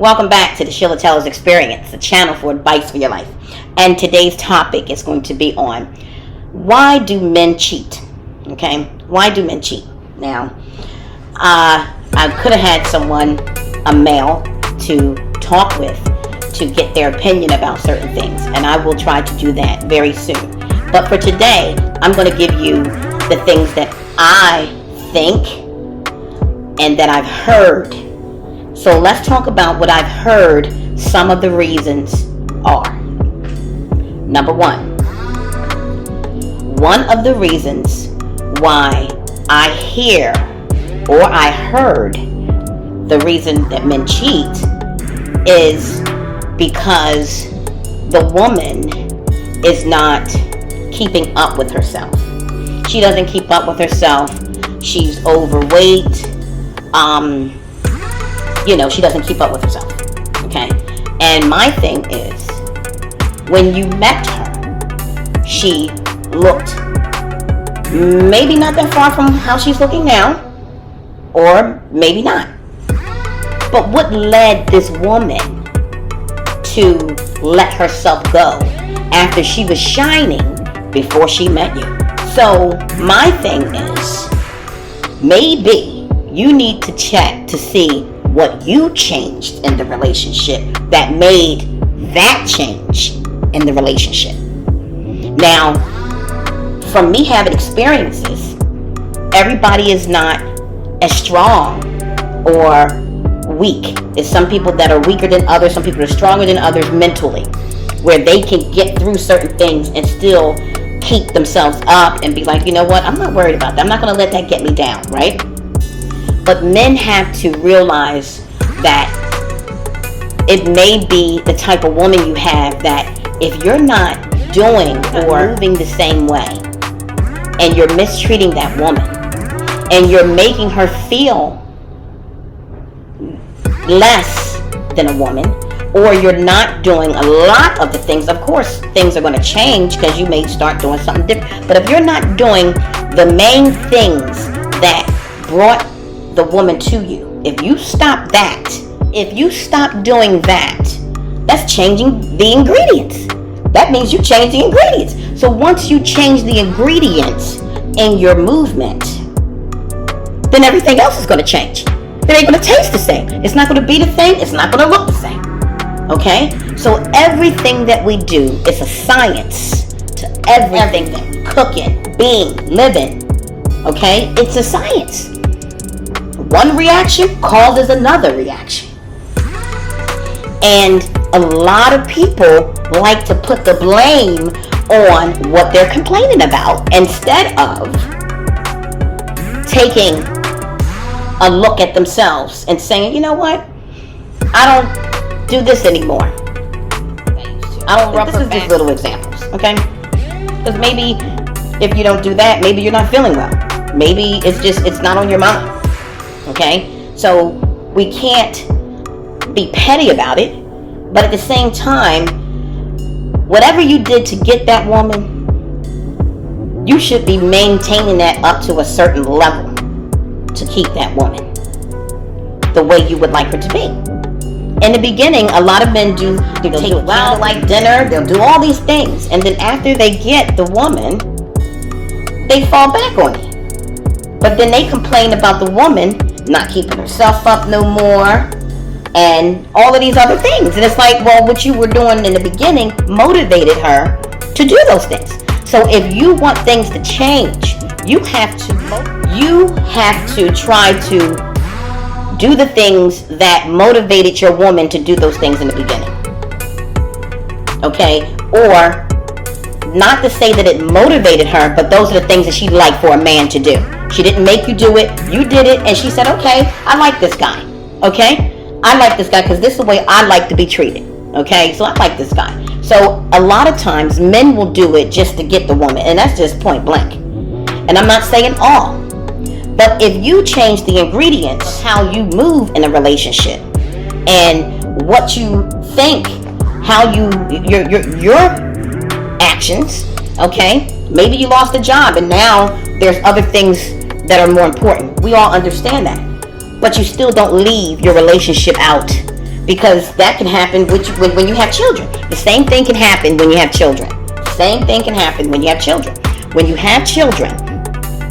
Welcome back to the Sheila Tellers Experience, a channel for advice for your life. And today's topic is going to be on why do men cheat? Okay, why do men cheat? Now, I could have had someone, a male, to talk with to get their opinion about certain things, and I will try to do that very soon. But for today, I'm going to give you the things that I think and that I've heard. So let's talk about what I've heard some of the reasons are. Number one of the reasons why I hear or I heard the reason that men cheat is because the woman is not keeping up with herself. She doesn't keep up with herself. She's overweight. She doesn't keep up with herself. Okay? And my thing is, when you met her, she looked maybe not that far from how she's looking now, or maybe not. But what led this woman to let herself go after she was shining before she met you? So my thing is, maybe you need to check to see what you changed in the relationship that made that change in the relationship. Now, from me having experiences, everybody is not as strong or weak. There's some people that are weaker than others, some people are stronger than others mentally, where they can get through certain things and still keep themselves up and be like, you know what, I'm not worried about that. I'm not going to let that get me down, right? But men have to realize that it may be the type of woman you have that if you're not doing or moving the same way and you're mistreating that woman and you're making her feel less than a woman, or you're not doing a lot of the things, of course things are going to change because you may start doing something different, but if you're not doing the main things that brought the woman to you, if you stop doing that, that's changing the ingredients. That means you change the ingredients. So once you change the ingredients in your movement, then everything else is going to change. It ain't going to taste the same. It's not going to be the same. It's not going to look the same. Okay? So everything that we do is a science to everything. Cooking, being, living. Okay? It's a science. One reaction causes another reaction. And a lot of people like to put the blame on what they're complaining about instead of taking a look at themselves and saying, you know what? I don't do this anymore. I don't rub her back. This is just little examples, okay? Because maybe if you don't do that, maybe you're not feeling well. Maybe it's not on your mind. Okay, so we can't be petty about it, but at the same time, whatever you did to get that woman, you should be maintaining that up to a certain level to keep that woman the way you would like her to be. In the beginning, a lot of men they'll take a candlelight dinner, they'll do all these things, and then after they get the woman, they fall back on you. But then they complain about the woman not keeping herself up no more and all of these other things, and it's like, well, what you were doing in the beginning motivated her to do those things. So if you want things to change, you have to try to do the things that motivated your woman to do those things in the beginning. Okay? Or not to say that it motivated her, but those are the things that she'd like for a man to do. She didn't make you do it. You did it. And she said, okay, I like this guy. Okay? I like this guy because this is the way I like to be treated. Okay? So I like this guy. So a lot of times men will do it just to get the woman. And that's just point blank. And I'm not saying all. But if you change the ingredients, how you move in a relationship and what you think, how your actions, okay? Maybe you lost a job and now there's other things that are more important. We all understand that. But you still don't leave your relationship out Because that can happen when you have children. The same thing can happen when you have children. Same thing can happen when you have children. When you have children,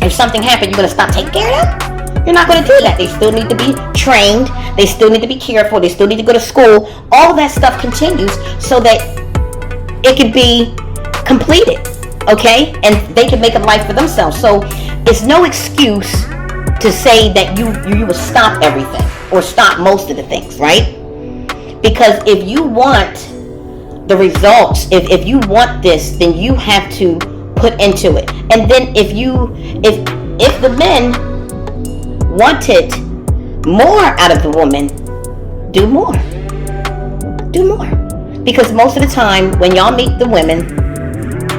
if something happened, you're going to stop taking care of them? You're not going to do that. They still need to be trained. They still need to be cared for. They still need to go to school. All that stuff continues so that it can be completed, okay? And they can make a life for themselves. So it's no excuse to say that you will stop everything or stop most of the things, right? Because if you want the results, if you want this, then you have to put into it. And then if the men wanted more out of the woman, do more. Because most of the time when y'all meet the women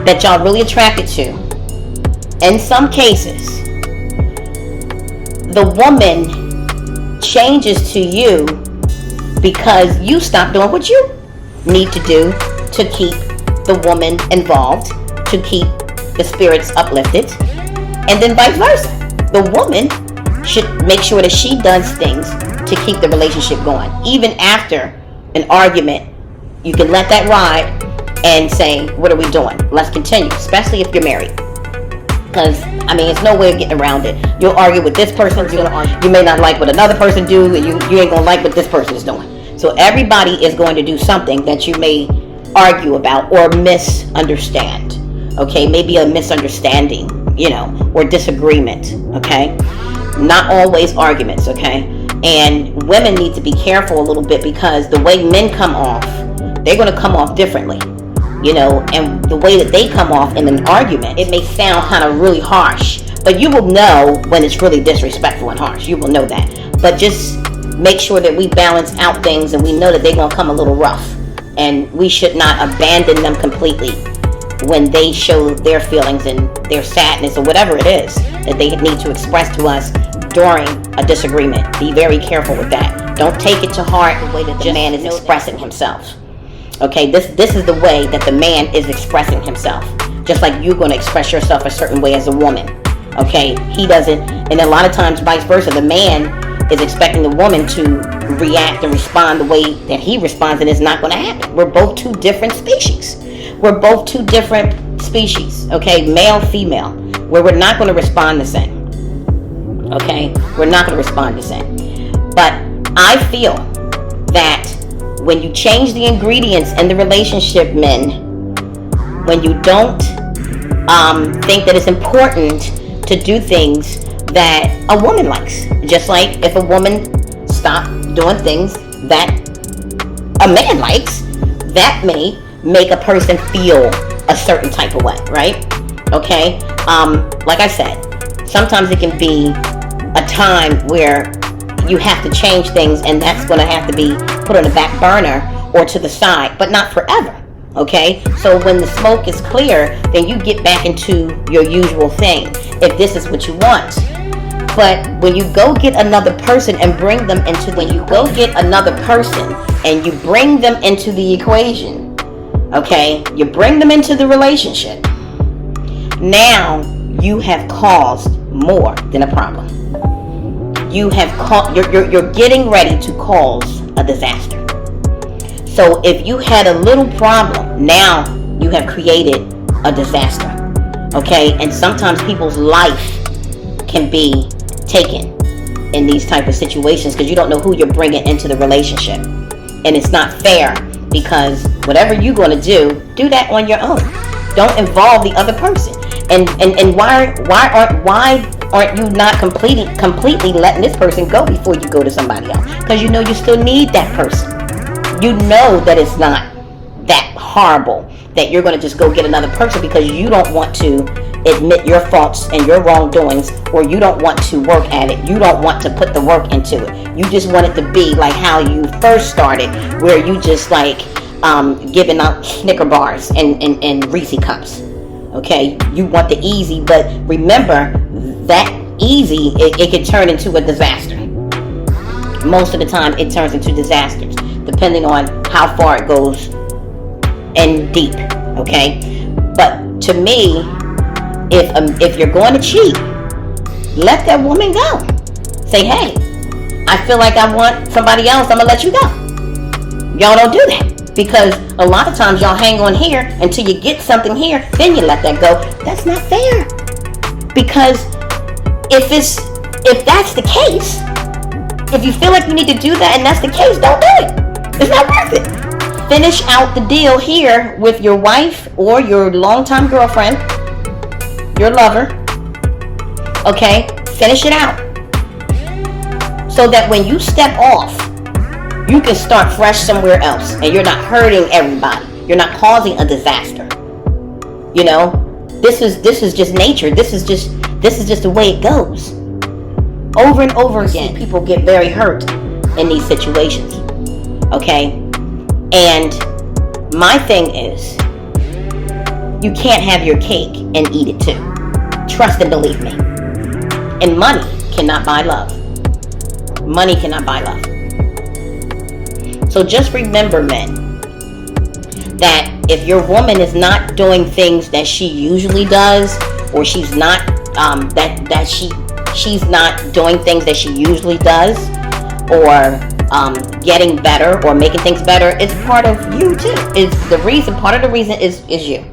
that y'all really attracted to, in some cases the woman changes to you because you stop doing what you need to do to keep the woman involved, to keep the spirits uplifted, and then vice versa. The woman should make sure that she does things to keep the relationship going. Even after an argument, you can let that ride and say, what are we doing? Let's continue, especially if you're married. Because, it's no way of getting around it. You'll argue with this person, you may not like what another person do, and you ain't going to like what this person is doing. So everybody is going to do something that you may argue about or misunderstand. Okay, maybe a misunderstanding, or disagreement, okay? Not always arguments, okay? And women need to be careful a little bit because the way men come off, they're going to come off differently, and the way that they come off in an argument, it may sound kind of really harsh, but you will know when it's really disrespectful and harsh. You will know that. But just make sure that we balance out things and we know that they're going to come a little rough, and we should not abandon them completely when they show their feelings and their sadness or whatever it is that they need to express to us during a disagreement. Be very careful with that. Don't take it to heart the way that the man is expressing himself. Okay, this is the way that the man is expressing himself. Just like you're going to express yourself a certain way as a woman. Okay, he doesn't, and a lot of times vice versa. The man is expecting the woman to react and respond the way that he responds, and it's not going to happen. We're both two different species. Okay, male, female, where we're not going to respond the same. Okay, we're not going to respond the same. But I feel that when you change the ingredients in the relationship, men, when you don't think that it's important to do things that a woman likes, just like if a woman stopped doing things that a man likes, that may make a person feel a certain type of way, right? Okay, like I said, sometimes it can be a time where you have to change things, and that's going to have to be put on the back burner or to the side, but not forever. Okay, so when the smoke is clear, then you get back into your usual thing if this is what you want. But when you go get another person and bring them into the equation, okay, you bring them into the relationship, now you have caused more than a problem. You're getting ready to cause a disaster. So if you had a little problem, now you have created a disaster. Okay, and sometimes people's life can be taken in these type of situations because you don't know who you're bringing into the relationship, and it's not fair because whatever you're going to do that on your own. Don't involve the other person. And why aren't you not completely letting this person go before you go to somebody else? Because you know you still need that person. You know that it's not that horrible that you're going to just go get another person because you don't want to admit your faults and your wrongdoings, or you don't want to work at it. You don't want to put the work into it. You just want it to be like how you first started, where you just like giving out Snicker bars and Reese cups. Okay, you want the easy, but remember that easy, it can turn into a disaster. Most of the time it turns into disasters, depending on how far it goes and deep. Okay, but to me, if you're going to cheat, let that woman go. Say, hey, I feel like I want somebody else, I'm gonna let you go. Y'all don't do that, because a lot of times y'all hang on here until you get something here, then you let that go. That's not fair. Because if that's the case, if you feel like you need to do that and that's the case, don't do it. It's not worth it. Finish out the deal here with your wife or your longtime girlfriend, your lover. Okay? Finish it out. So that when you step off, you can start fresh somewhere else and you're not hurting everybody. You're not causing a disaster. You know? This is just nature. This is just the way it goes. Over and over again, people get very hurt in these situations. Okay? And my thing is, you can't have your cake and eat it too. Trust and believe me. And money cannot buy love. Money cannot buy love. So just remember, men, that if your woman is not doing things that she usually does, or she's not she's not doing things that she usually does, or getting better or making things better, it's part of you too. It's the reason. Part of the reason is you,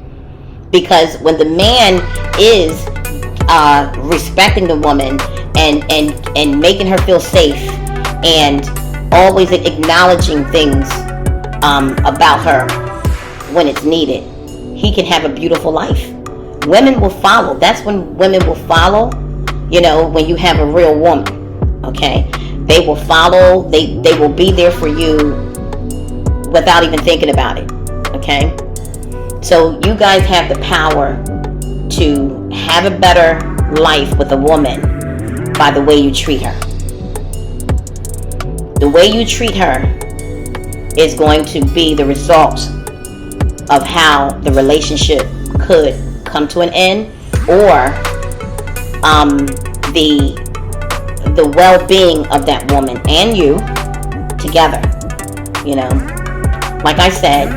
because when the man is respecting the woman and making her feel safe and always acknowledging things about her when it's needed, he can have a beautiful life. Women will follow. That's when women will follow. You know, when you have a real woman, okay, they will follow. They will be there for you without even thinking about it. Okay, so you guys have the power to have a better life with a woman by the way you treat her. The way you treat her is going to be the result of how the relationship could come to an end, or the well-being of that woman and you together. You know, like I said,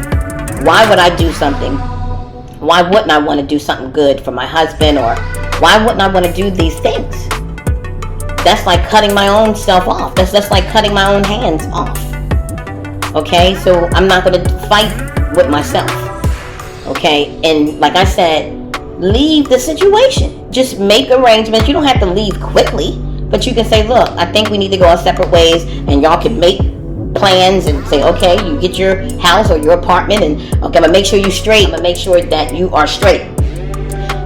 why would I do something? Why wouldn't I want to do something good for my husband, or why wouldn't I want to do these things? That's like cutting my own self off. That's just like cutting my own hands off. Okay, so I'm not going to fight with myself. Okay, and like I said, leave the situation. Just make arrangements. You don't have to leave quickly, but you can say, look, I think we need to go our separate ways, and y'all can make plans and say, okay, you get your house or your apartment, and okay, I'm gonna make sure you're straight. I'm gonna make sure that you are straight,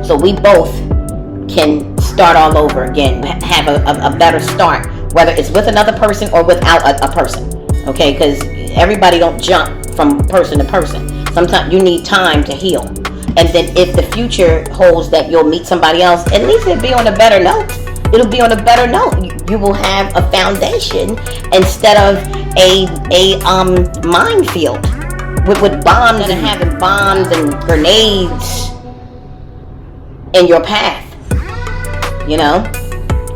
so we both can start all over again, have a better start, whether it's with another person or without a person. Okay, because everybody don't jump from person to person. Sometimes you need time to heal. And then if the future holds that you'll meet somebody else, at least it'll be on a better note. It'll be on a better note. You will have a foundation instead of a minefield with bombs and having bombs and grenades in your path. You know?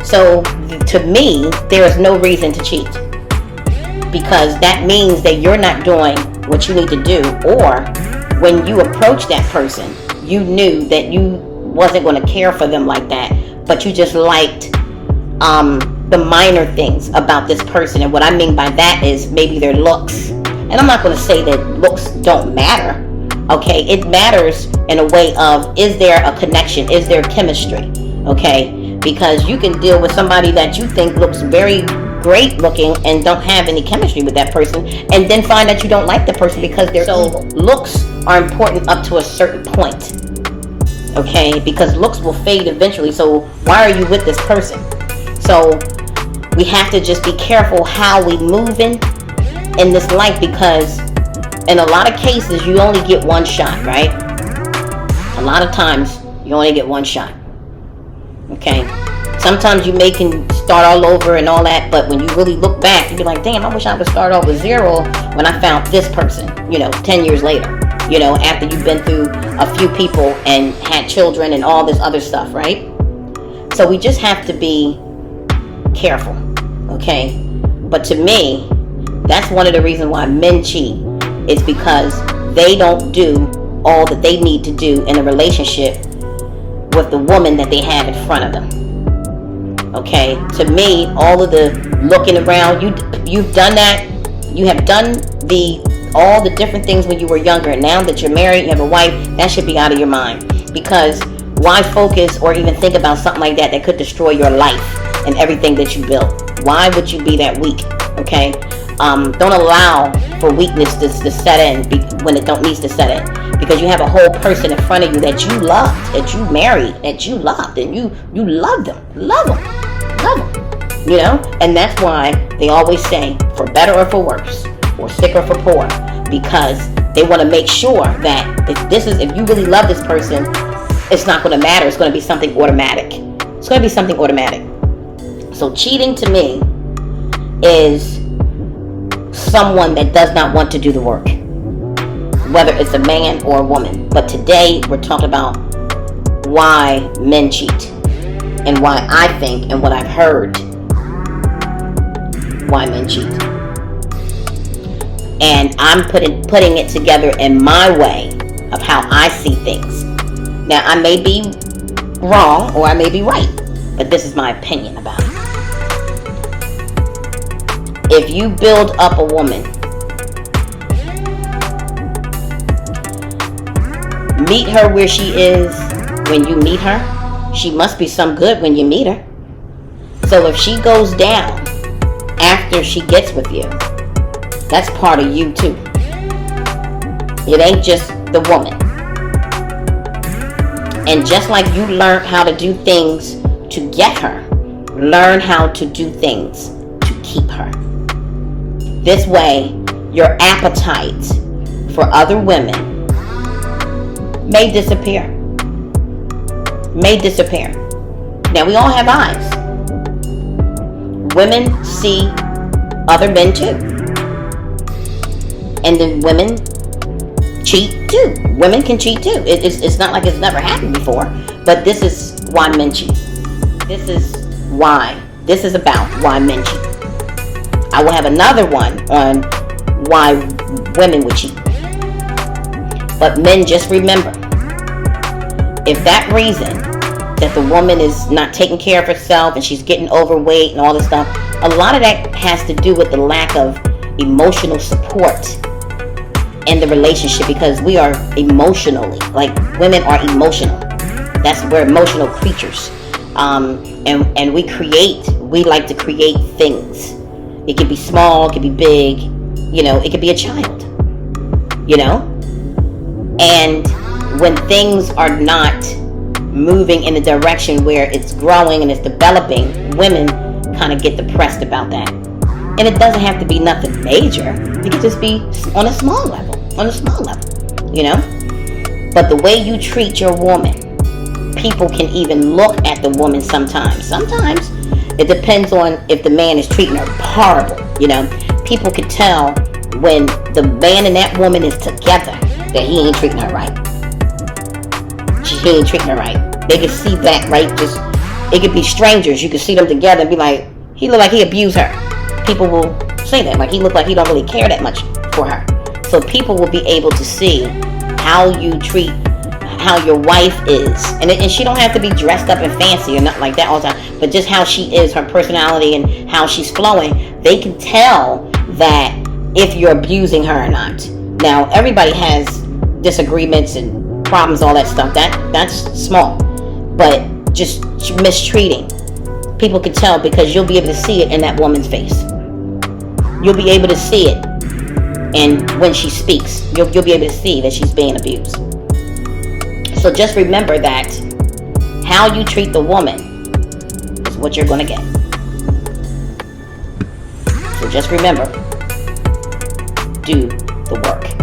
So to me, there is no reason to cheat, because that means that you're not doing what you need to do, or when you approach that person, you knew that you wasn't going to care for them like that, but you just liked the minor things about this person. And what I mean by that is maybe their looks. And I'm not going to say that looks don't matter. Okay, it matters in a way of, is there a connection? Is there chemistry? Okay, because you can deal with somebody that you think looks very great looking and don't have any chemistry with that person, and then find that you don't like the person because they're evil. Looks are important up to a certain point, okay, because looks will fade eventually. So why are you with this person? So we have to just be careful how we move in this life, because in a lot of cases you only get one shot, right? A lot of times you only get one shot. Okay, sometimes you can start all over and all that, but when you really look back, you be like, damn, I wish I would start off with zero when I found this person, 10 years later, after you've been through a few people and had children and all this other stuff, right? So we just have to be careful, okay? But to me, that's one of the reasons why men cheat, is because they don't do all that they need to do in a relationship with the woman that they have in front of them. Okay, to me, all of the looking around, you've done that. You have done the all the different things when you were younger, and now that you're married, you have a wife, that should be out of your mind. Because why focus or even think about something like that could destroy your life and everything that you built? Why would you be that weak? Okay? Don't allow for weakness to set in when it don't needs to set in. Because you have a whole person in front of you that you loved, that you married, that you loved, and you love them. Love them. You know? And that's why they always say, for better or for worse, or sick or for poor. Because they want to make sure that if you really love this person, it's not going to matter. It's going to be something automatic. It's going to be something automatic. So cheating to me is someone that does not want to do the work, whether it's a man or a woman. But today we're talking about why men cheat, and why I think and what I've heard why men cheat. And I'm putting it together in my way of how I see things. Now, I may be wrong or I may be right, but this is my opinion about it. If you build up a woman, meet her where she is when you meet her, she must be some good when you meet her. So if she goes down after she gets with you, that's part of you too. It ain't just the woman. And just like you learned how to do things to get her, learn how to do things to keep her. This way, your appetite for other women may disappear. Now, we all have eyes. Women see other men too. And then women cheat too. Women can cheat too. It's not like it's never happened before. But this is why men cheat. This is about why men cheat. I will have another one on why women would cheat. But men, just remember, if that reason that the woman is not taking care of herself and she's getting overweight and all this stuff, a lot of that has to do with the lack of emotional support in the relationship, because we are emotionally, like, women are emotional. We're emotional creatures. And we like to create things. It could be small, it could be big, it could be a child, and when things are not moving in the direction where it's growing and it's developing, women kind of get depressed about that. And it doesn't have to be nothing major. It could just be on a small level, But the way you treat your woman, people can even look at the woman sometimes. Sometimes it depends on if the man is treating her horrible, People can tell when the man and that woman is together that he ain't treating her right. He ain't treating her right. They can see that, right? It could be strangers. You can see them together and be like, he look like he abused her. People will say that, like he look like he don't really care that much for her. So people will be able to see how you treat, how your wife is. And she don't have to be dressed up and fancy or nothing like that all the time, but just how she is, her personality and how she's flowing. They can tell that if you're abusing her or not. Now, everybody has disagreements and problems, all that stuff. That's small. But just mistreating, people can tell, because you'll be able to see it in that woman's face. You'll be able to see it, and when she speaks, you'll be able to see that she's being abused. So just remember that how you treat the woman is what you're going to get. So just remember, do the work.